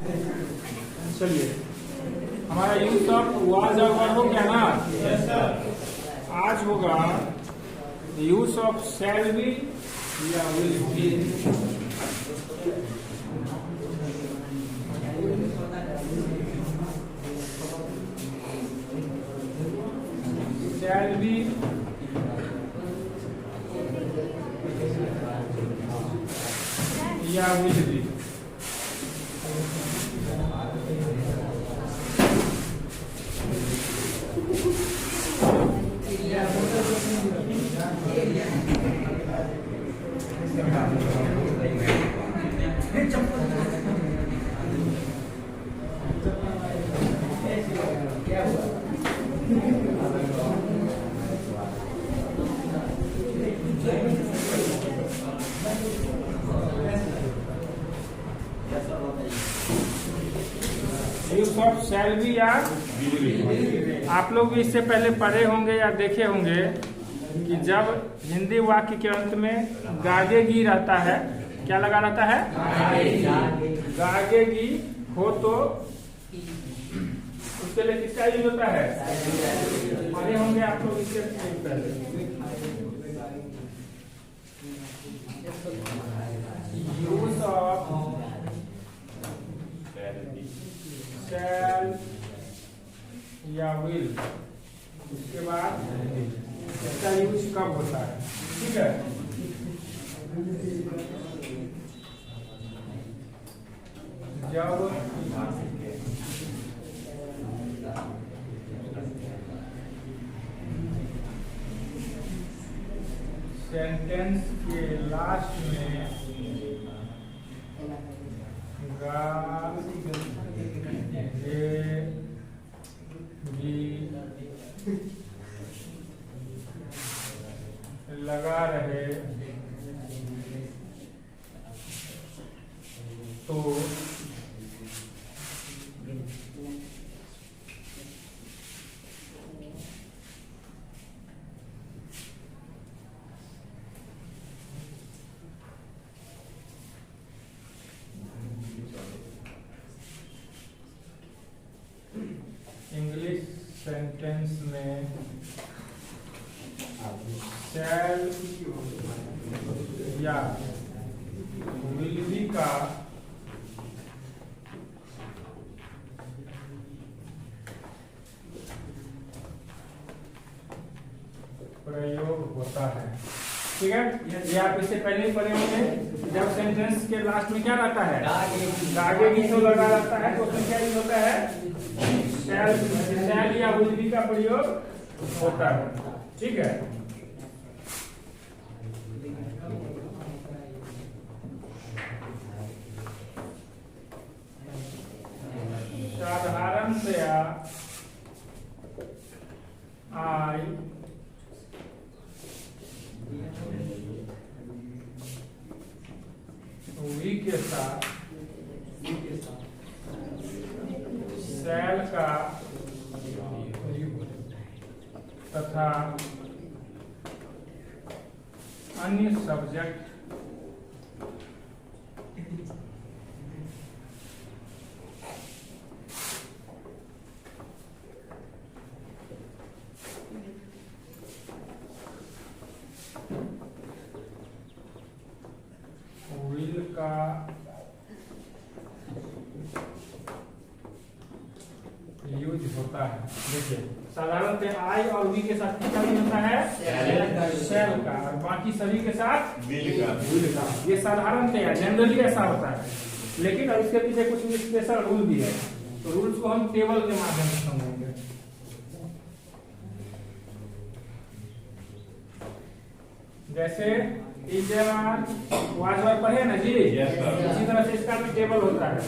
चलिए, हमारा use of was और वर हो गया ना। आज होगा यूज ऑफ शैल बी या विल बी। शैल बी या will be. Use of shall be या आप लोग भी इससे पहले पढ़े होंगे या देखे होंगे कि जब हिंदी वाक्य के अंत में गागेगी रहता है, क्या लगा रहता है? गागेगी हो तो उसके लिए किसका यूज होता है? पढ़े होंगे आप लोग इससे पहले। यूज ऑफ शैल या विल, उसके बाद इसका यूज कब होता है? ठीक है, जब सेंटेंस के लास्ट में लगा रहे तो इंग्लिश सेंटेंस में शैल या विल बी का प्रयोग होता है। ठीक है, ये आप इससे पहले ही पढ़े होंगे। जब सेंटेंस के लास्ट में क्या रहता है? गागेगी तो लगा रहता है, तो उसमें क्या यूज होता है? शैल या विल बी का प्रयोग होता है। ठीक है, साधारणतया आई वी के साथ शैल का तथा अन्य सब्जेक्ट विल का यूज होता है। देखिए, साधारणतः आई और वी के साथ किसका यूज होता है? शैल का, और बाकी सभी के साथ विल का। ये साधारणतः जनरली ऐसा होता है, लेकिन अब इसके पीछे कुछ स्पेशल रूल भी है। तो रूल्स को हम टेबल के माध्यम से समझेंगे। जैसे इस वाज वर पढ़े ना जी, इसी तरह से इसका भी टेबल होता है।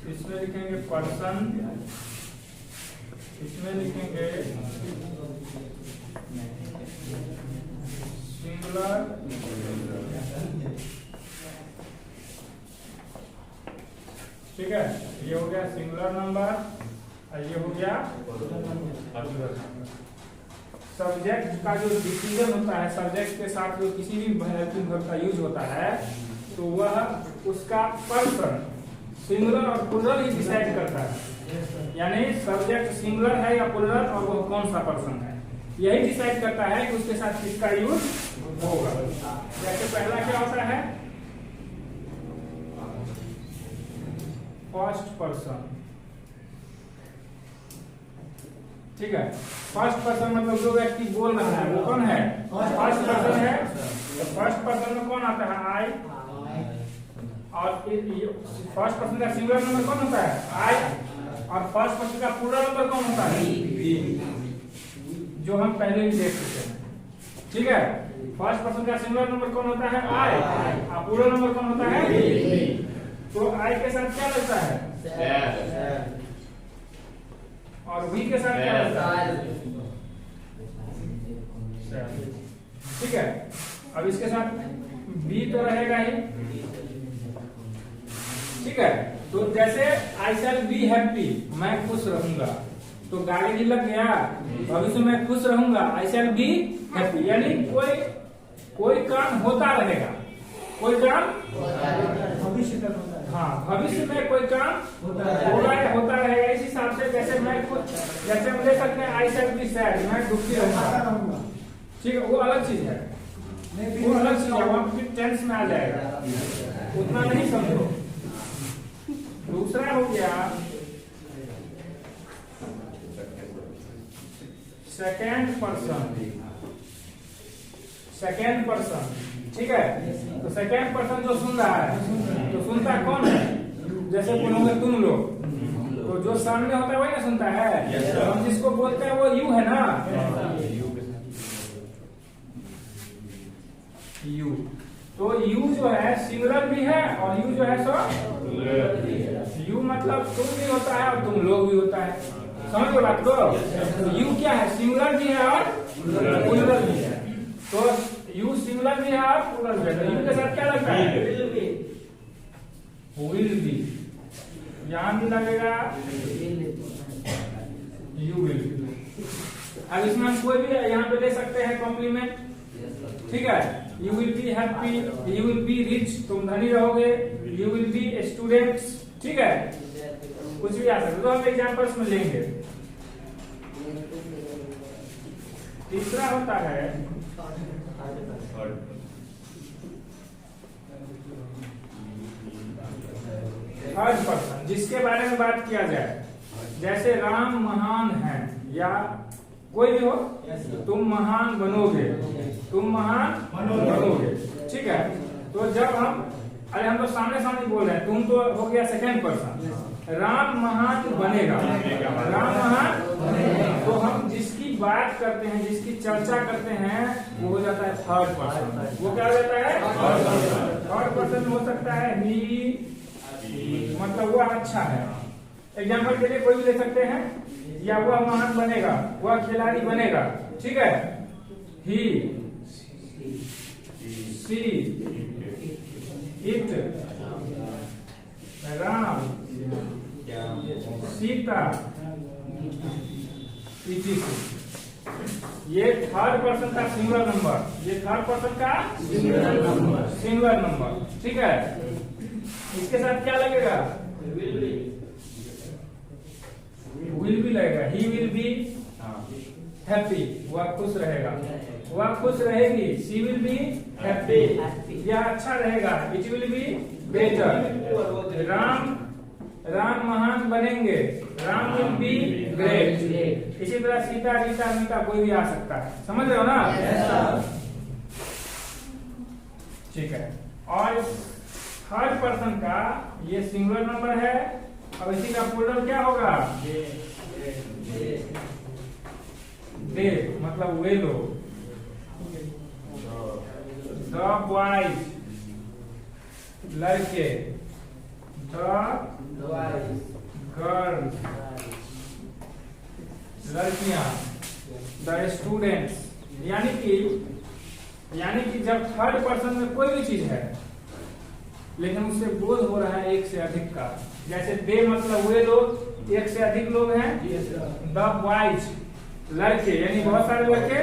इसमें लिखेंगे पर्सन, इसमें लिखेंगे सिंगुलर, ठीक है। ये हो गया सिंगुलर नंबर और ये हो गया सब्जेक्ट का जो डिसीजन होता है, सब्जेक्ट के साथ जो किसी भी हेल्पिंग वर्ब का यूज होता है, तो वह उसका पर्सन सिंगुलर और प्लूरल ही डिसाइड करता है। यानी सब्जेक्ट सिंगुलर है या प्लूरल और वो कौन सा पर्सन है, यही डिसाइड करता है कि उसके साथ किसका यूज होगा। जैसे पहला क्या होता है, फर्स्ट पर्सन। ठीक है, फर्स्ट पर्सन मतलब जो व्यक्ति बोल रहा है वो कौन है, फर्स्ट पर्सन है। तो फर्स्ट पर्सन में कौन आता है, आई। और फर्स्ट पर्सन का सिंगुलर नंबर कौन होता है, आई। और फर्स्ट पर्सन का प्लूरल नंबर कौन होता है, वी, जो हम पहले ही देख चुके हैं। ठीक है, फर्स्ट पर्सन का सिंगुलर नंबर कौन होता है, आई। और प्लूरल नंबर कौन होता है, वी। तो आई के साथ क्या लगता है, और वी के साथ क्या लगता है, ठीक है। अब इसके साथ बी तो रहेगा ही। ठीक है, तो जैसे आई शैल बी हैप्पी, मैं खुश रहूंगा, तो गाली भी लग गया, भविष्य में खुश रहूंगा, आई शैल बी हैप्पी। यानी कोई काम होता रहेगा, कोई काम भविष्य तक होता है। हाँ, भविष्य में कोई काम होगा या होता रहेगा। इस हिसाब से जैसे मैं जैसे हम ले सकते हैं आई शैल बी सैड, मैं दुखी रहूंगा। ठीक है, वो अलग चीज है, वो अलग चीज है, वहां फिर टेंस में आ जाएगा, उतना नहीं समझो। दूसरा हो गया सेकेंड पर्सन। सेकेंड पर्सन, ठीक है। तो सेकेंड पर्सन जो सुन रहा है, तो सुनता कौन है, जैसे बोलोगे तुम लोग, तो जो सामने होता है वही ना सुनता है। हम जिसको बोलते हैं वो यू है ना, यू। तो यू जो है सिंगुलर भी है और यू जो है सो यू मतलब तुम भी होता है और तुम लोग भी होता है। समझ गए बात को। यू क्या है, सिंगुलर भी है और प्लूरल भी है। तो यू सिंगुलर भी है और प्लूरल भी है। यू के साथ क्या लगता है, विल बी। यहां भी लगेगा यू विल। अब इसमें हम कोई भी यहाँ पे ले सकते हैं कॉम्प्लीमेंट। ठीक है, you will be happy, you will be rich, तुम धनी रहोगे, यू विल बी स्टूडेंट्स। ठीक है, कुछ भी आ सकता, तो हम एग्जाम्पल्स में लेंगे। तीसरा होता है थर्ड पर्सन, जिसके बारे में बात किया जाए। जैसे राम महान है, या कोई भी हो, तुम महान बनोगे, तुम महान बनोगे। ठीक है, तो जब हम तो सामने सामने बोल रहे हैं, तुम तो हो गया सेकेंड पर्सन, राम महान बनेगा, राम महान। तो हम जिसकी बात करते हैं, जिसकी चर्चा करते हैं, वो हो जाता है थर्ड पर्सन। वो क्या हो जाता है, थर्ड पर्सन हो सकता है ही, मतलब वह अच्छा है। एग्जाम्पल के लिए कोई भी ले सकते हैं, या वह महान बनेगा, वह खिलाड़ी बनेगा। ठीक है, ही, सी, इट, राम, सीता, ये थर्ड पर्सन का सिंगुलर नंबर, ये थर्ड पर्सन का सिंगुलर नंबर। ठीक है, इसके साथ क्या लगेगा, विल भी लगेगा। ही विल बी हैप्पी, वह खुश रहेगा, वह खुश रहेगी। शी विल बी हैप्पी, यह अच्छा रहेगा। It will be better. Ram महान बनेंगे, राम विल बी ग्रेट। इसी तरह सीता, रीता, मीता कोई भी आ सकता है। समझ रहे हो ना। ठीक है, और थर्ड पर्सन का ये सिंगुलर नंबर है। अब इसी का प्लूरल क्या होगा, दे, मतलब वे लोग। द बॉयज, लड़के। द गर्ल्स, लड़कियां। The students. यानी कि जब थर्ड पर्सन में कोई भी चीज है, लेकिन उससे बोध हो रहा है एक से अधिक का। जैसे दे मतलब वे लोग, एक से अधिक लोग हैं। द बॉयज, लड़के, यानी बहुत सारे लड़के।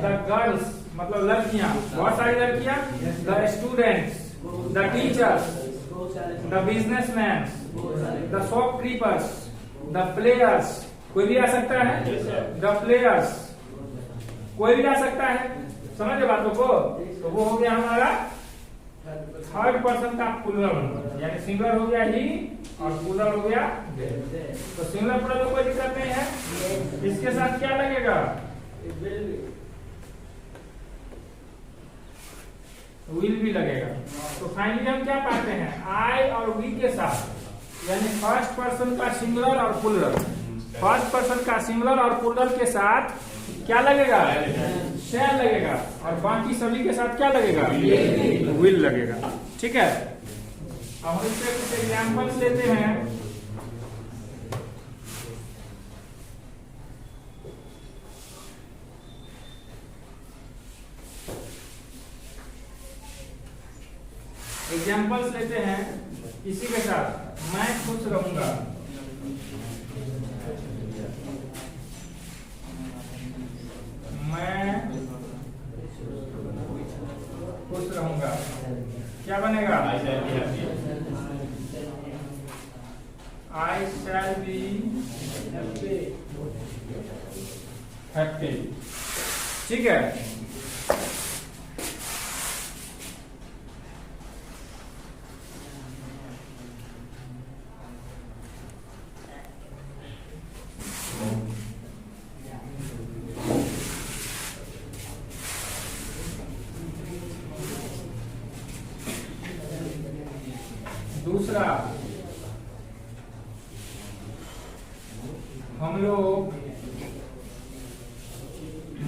द गर्ल्स मतलब लड़कियां, बहुत सारी लड़कियां। The students, the teachers, the businessman, the shopkeepers, the players. कोई भी आ सकता है, द प्लेयर्स, कोई भी आ सकता है। समझे बातों को? तो वो हो गया हमारा थर्ड पर्सन का प्लूरल नंबर, यानी सिंगुलर हो गया ही और प्लूरल हो गया दे। तो सिंगुलर प्लूरल में कोई दिक्कत नहीं है। इसके साथ क्या लगेगा? विल भी लगेगा। तो फाइनली हम क्या पाते हैं? आई और वी के साथ, यानी फर्स्ट पर्सन का सिंगुलर और प्लूरल, फर्स्ट पर्सन का सिंगुलर और प्लूरल के साथ क्या लगेगा? शैल लगेगा। और बाकी सभी के साथ क्या लगेगा? विल लगेगा। ठीक है, अब हम इससे कुछ एग्जाम्पल्स लेते हैं। एग्जाम्पल्स लेते हैं इसी के साथ। मैं खुश रहूंगा, मैं खुश रहूंगा, क्या बनेगा? आई शैल बी हैप्पी। ठीक है, दूसरा, हम लोग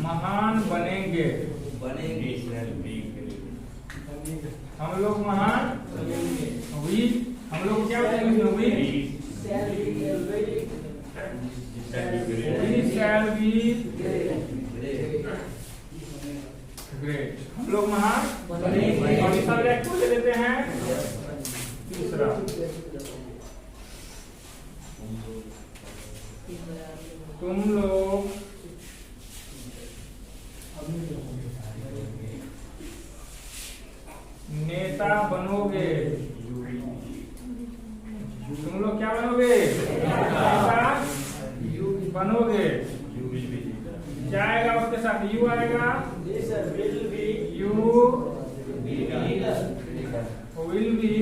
महान बनेंगे, हम लोग महान वी, हम लोग क्या बनेंगे? वी शैल बी ग्रेट, हम लोग महान बनेंगे। और इस सब्जेक्ट को ले लेते हैं तीसरा, तुम लोग नेता बनोगे, तुम लोग क्या बनोगे? नेता बनोगे। क्या आएगा उसके साथ? यू आएगा, यू विल बी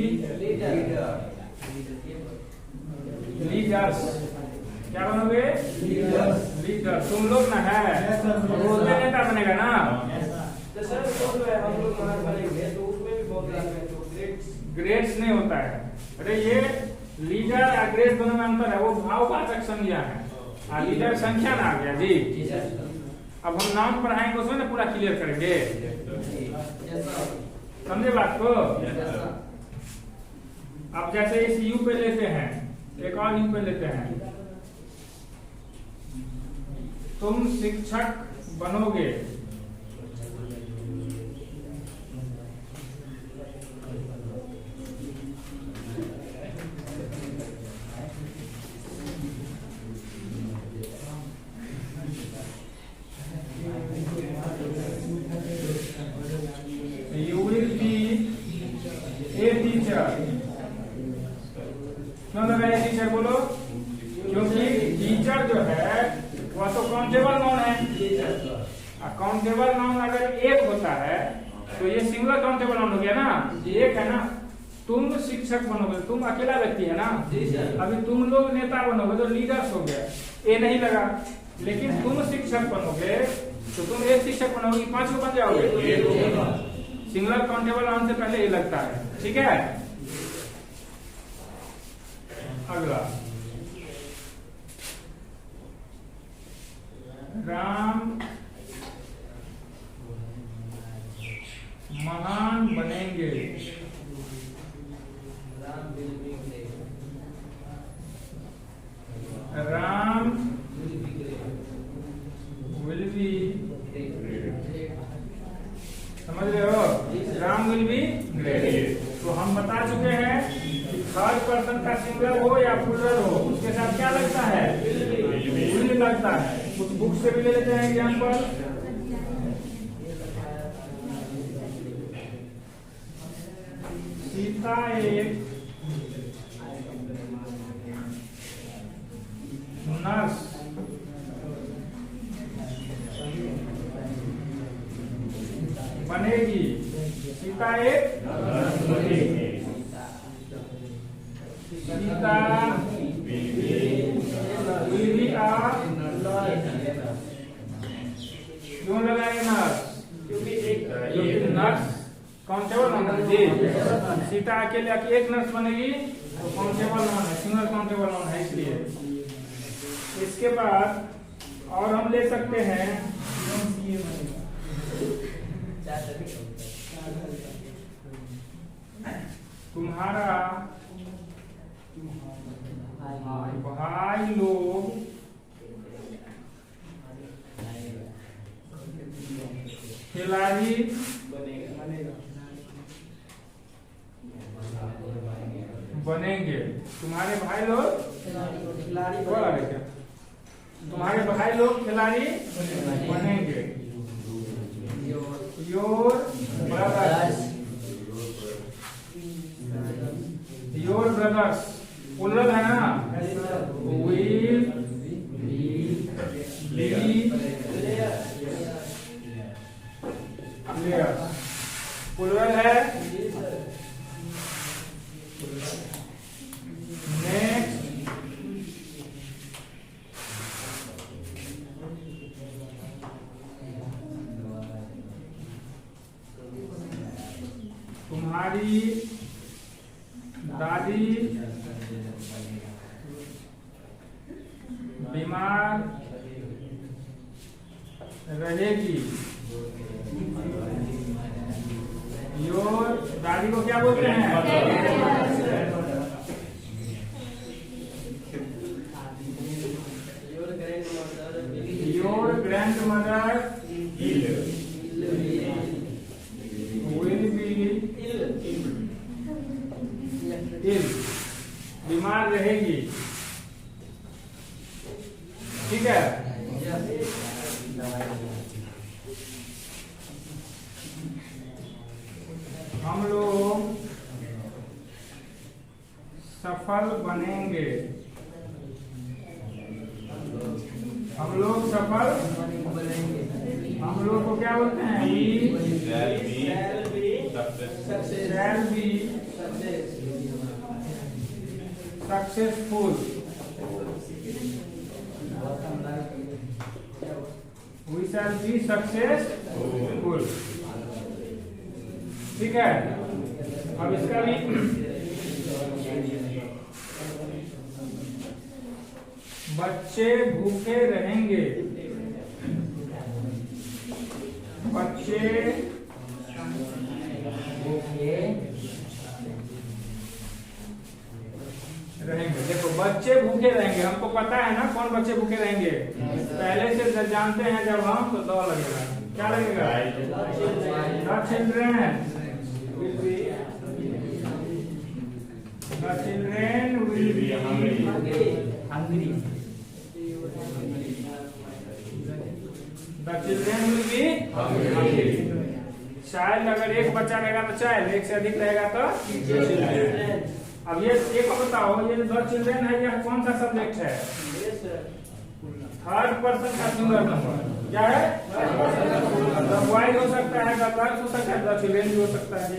लीडर्स। क्या बनोगे? लीडर। तुम लोग ना है बोलते नेता बनेगा ना। ग्रेड्स नहीं होता है। अरे ये लीडर या ग्रेड दोनों में अंतर है, वो भाववाचक संज्ञा है। लीडर संख्या ना आ गया जी। अब हम नाम पढ़ाएंगे उसमें ना पूरा क्लियर करेंगे, समझे बात को? अब जैसे इस यू पे लेते हैं, एक और यू पे लेते हैं, तुम शिक्षक बनोगे, you will be a teacher। क्यों लगा है टीचर? बोलो। क्योंकि टीचर जो है वह तो काउंटेबल नाउन है। काउंटेबल नाउन अगर एक होता है तो ये सिंगुलर काउंटेबल नाउन हो गया ना, एक है ना। तुम शिक्षक बनोगे, तुम अकेला व्यक्ति है ना। अभी तुम लोग नेता बनोगे तो लीडर्स हो गया, ए नहीं लगा। लेकिन तुम शिक्षक बनोगे तो तुम एक शिक्षक बनोगे, 5 बन जाओगे। सिंगुलर काउंटेबल नाउन से पहले ए लगता है। ठीक है, अगला, राम महान बनेंगे, राम विल बी, समझ रहे हो? Ram will be great. तो हम बता चुके हैं कि थर्ड पर्सन का सिंगुलर हो या प्लूरल हो उसके साथ क्या लगता है? विल लगता है। उस बुक से भी ले लेते हैं एग्जाम्पल। सीता एक नर्स बनेगी। सीता एक सीता will be a क्यों लगाएंगे नर्स? क्योंकि नर्स काउंटेबल नाउन है। सीता अकेले एक नर्स बनेगी तो काउंटेबल नाउन है, सिंगल काउंटेबल नाउन है, इसलिए। इसके बाद और हम ले सकते हैं तुम्हारा भाई लोग खिलाड़ी बनेंगे। तुम्हारे भाई लोग खिलाड़ी क्या? तुम्हारे भाई लोग खिलाड़ी बनेंगे। योर ब्रदर्स प्लुरल है ना, विल बी प्लेयर्स प्लुरल है। नेक्स्ट तुम्हारी दादी बीमार रहेगी। योर दादी को क्या बोलते हैं? Your grandmother will be ill बीमार रहेगी। ठीक है। हम लोग सफल बनेंगे। हम लोग सफल हम लोग को क्या बोलते हैं? Shall be successful. We shall be successful। ठीक है। अब इसका भी बच्चे भूखे रहेंगे। बच्चे भूखे रहेंगे। देखो बच्चे भूखे रहेंगे, हमको पता है ना कौन बच्चे भूखे रहेंगे, पहले से जब जानते हैं जब हम, तो दो लगेगा। क्या लगेगा? The children will be hungry। The children will be hungry। Child अगर एक बच्चा रहेगा तो चाइल्ड, एक से अधिक रहेगा तो चिल्ड्रेन। अब ये एक बताओ, ये द चिल्ड्रेन है, यह कौन सा सब्जेक्ट है? थर्ड पर्सन का सिंगुलर नंबर। क्या है? द बॉयज हो सकता है, द गर्ल्स हो सकता है, द चिल्ड्रेन भी हो सकता है।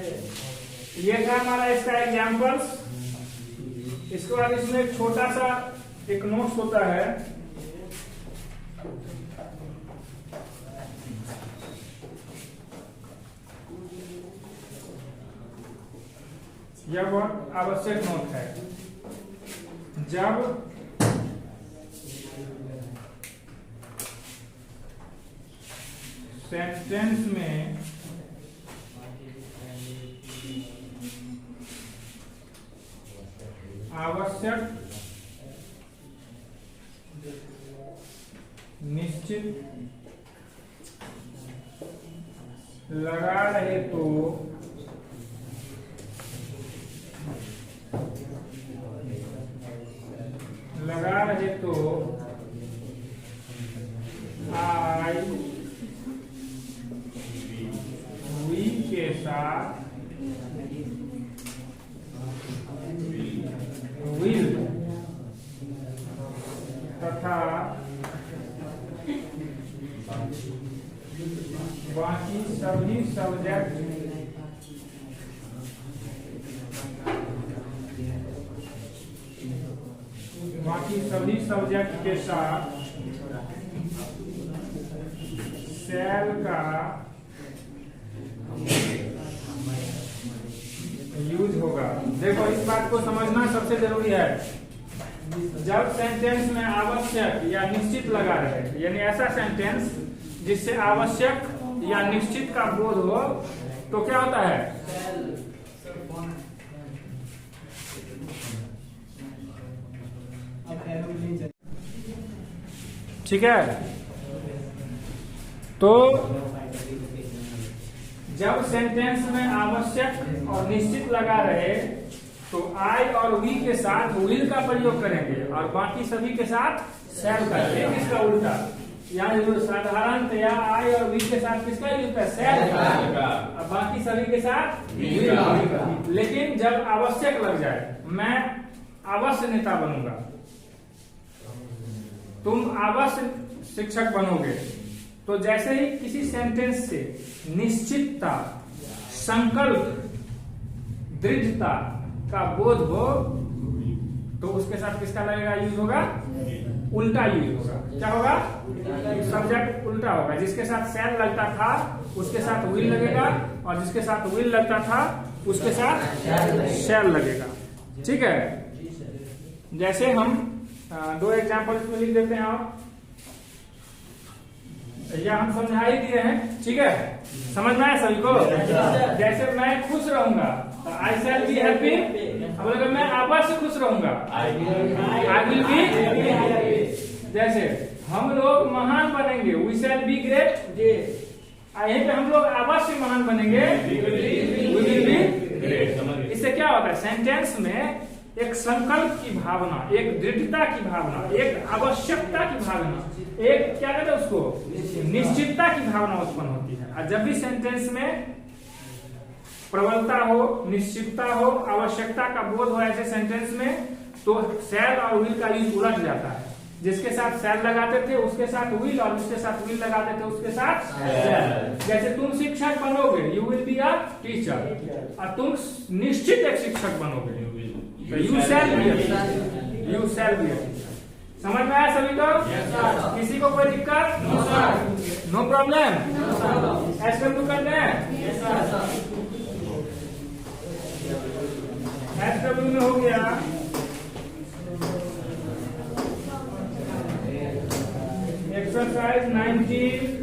ये था हमारा इसका एग्जाम्पल्स। इसके बाद इसमें एक छोटा सा एक नोट्स होता है। यह बहुत आवश्यक नोट है। जब सेंटेंस में आवश्यक निश्चित लगा रहे तो साथ विल तथा बाकी सभी सब्जेक्ट के साथ सेल का यूज होगा। देखो इस बात को समझना सबसे जरूरी है। जब सेंटेंस में आवश्यक या निश्चित लगा रहे, यानी ऐसा सेंटेंस जिससे आवश्यक या निश्चित का बोध हो, तो क्या होता है? ठीक है। तो जब सेंटेंस में आवश्यक और निश्चित लगा रहे तो आई और वी के साथ विल का प्रयोग करेंगे और बाकी सभी के साथ शैल का। एक इसका उल्टा, यहाँ साधारणतया आई और वी के साथ किसका यूज होता है? शैल का। और बाकी सभी के साथ विल का। लेकिन जब आवश्यक लग जाए, मैं अवश्य नेता बनूंगा, तुम अवश्य शिक्षक बनोगे, तो जैसे ही किसी सेंटेंस से निश्चितता, संकल्प, दृढ़ता का बोध हो, तो उसके साथ किसका लगेगा? यूज होगा, उल्टा यूज होगा। क्या होगा? सब्जेक्ट उल्टा होगा। जिसके साथ शैल लगता था उसके साथ विल लगेगा, और जिसके साथ विल लगता था उसके साथ शैल लगेगा। ठीक है। जैसे हम दो एग्जाम्पल इसमें लिख देते हैं, आप या हम समझा ही दिए हैं। ठीक है, समझ में आया सभी को? जैसे मैं खुश रहूंगा, आई शैल बी हैप्पी। अब अगर मैं अवश्य खुश रहूंगा, आई विल बी। जैसे हम लोग महान बनेंगे, वी शैल बी ग्रेट। यहीं पे हम लोग अवश्य महान बनेंगे, वी विल बी ग्रेट। इससे क्या होता है? सेंटेंस में एक संकल्प की भावना, एक दृढ़ता की भावना, एक आवश्यकता की भावना, एक क्या कहते हैं उसको, निश्चितता की भावना उत्पन्न होती है। और जब भी सेंटेंस में प्रबलता हो, निश्चितता हो, आवश्यकता का बोध हो ऐसे सेंटेंस में, तो शैल और विल का यूज उलट जाता है। जिसके साथ शैल लगाते थे उसके साथ विल, और जिसके साथ विल लगाते थे उसके साथ शैल। जैसे तुम शिक्षक बनोगे, you will be a teacher, और तुम निश्चित एक शिक्षक बनोगे, यू शैल बी। समझ में आया सभी को? किसी को कोई दिक्कत? No problem. SW करते हैं? SW में हो गया एक्सरसाइज 19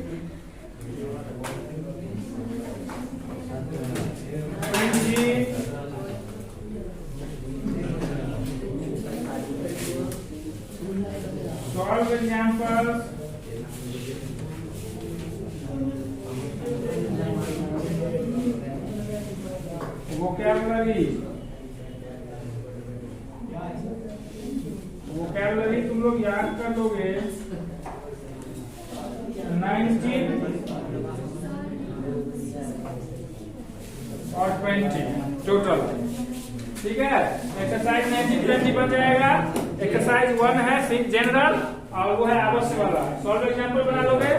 solve examples vocabulary तुम लोग याद कर लोगे 19 और 20 टोटल। ठीक है, एक्सरसाइज 19-20 बन जाएगा। एक्सरसाइज 1 है जनरल, और वो है आवश्यक वाला। सॉल्व एग्जाम्पल बना लोगे,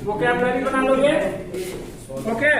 वोकैबुलरी बना लोगे। ओके।